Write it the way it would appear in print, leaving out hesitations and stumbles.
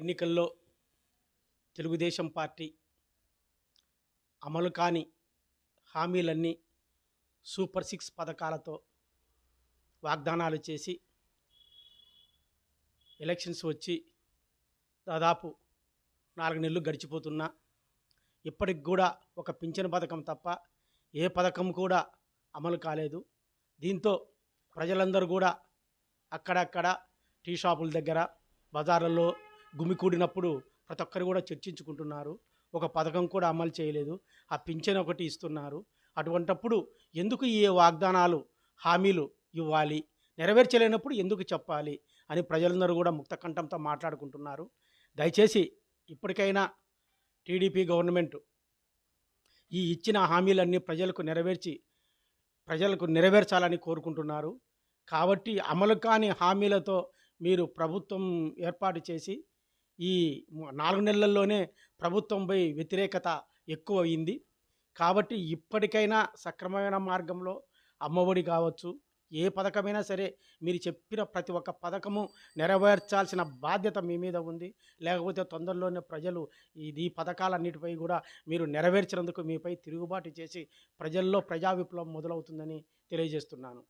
ఎన్నికల్లో తెలుగుదేశం పార్టీ అమలు కాని హామీలన్నీ సూపర్ సిక్స్ పథకాలతో వాగ్దానాలు చేసి ఎలక్షన్స్ వచ్చి దాదాపు 4 నెలలు గడిచిపోతున్నా ఇప్పటికి కూడా ఒక పింఛను పథకం తప్ప ఏ పథకం కూడా అమలు కాలేదు. దీంతో ప్రజలందరూ కూడా అక్కడక్కడ టీ షాపుల దగ్గర బజార్లలో గుమికూడినప్పుడు ప్రతి ఒక్కరు కూడా చర్చించుకుంటున్నారు. ఒక పథకం కూడా అమలు చేయలేదు. ఆ పింఛన్ ఒకటి ఇస్తున్నారు. అటువంటప్పుడు ఎందుకు ఈ వాగ్దానాలు హామీలు ఇవ్వాలి, నెరవేర్చలేనప్పుడు ఎందుకు చెప్పాలి అని ప్రజలందరూ కూడా ముక్త కంఠంతో మాట్లాడుకుంటున్నారు. దయచేసి ఇప్పటికైనా టీడీపీ గవర్నమెంట్ ఈ ఇచ్చిన హామీలన్నీ ప్రజలకు నెరవేర్చాలని కోరుకుంటున్నారు. కాబట్టి అమలు కాని హామీలతో మీరు ప్రభుత్వం ఏర్పాటు చేసి ఈ 4 నెలల్లోనే ప్రభుత్వంపై వ్యతిరేకత ఎక్కువ అయింది. కాబట్టి ఇప్పటికైనా సక్రమమైన మార్గంలో అమ్మఒడి కావచ్చు, ఏ పథకమైనా సరే మీరు చెప్పిన ప్రతి ఒక్క పథకము నెరవేర్చాల్సిన బాధ్యత మీ మీద ఉంది. లేకపోతే తొందరలోనే ప్రజలు ఈ పథకాలన్నిటిపై కూడా మీరు నెరవేర్చినందుకు మీపై తిరుగుబాటు చేసి ప్రజల్లో ప్రజా విప్లవం మొదలవుతుందని తెలియజేస్తున్నాను.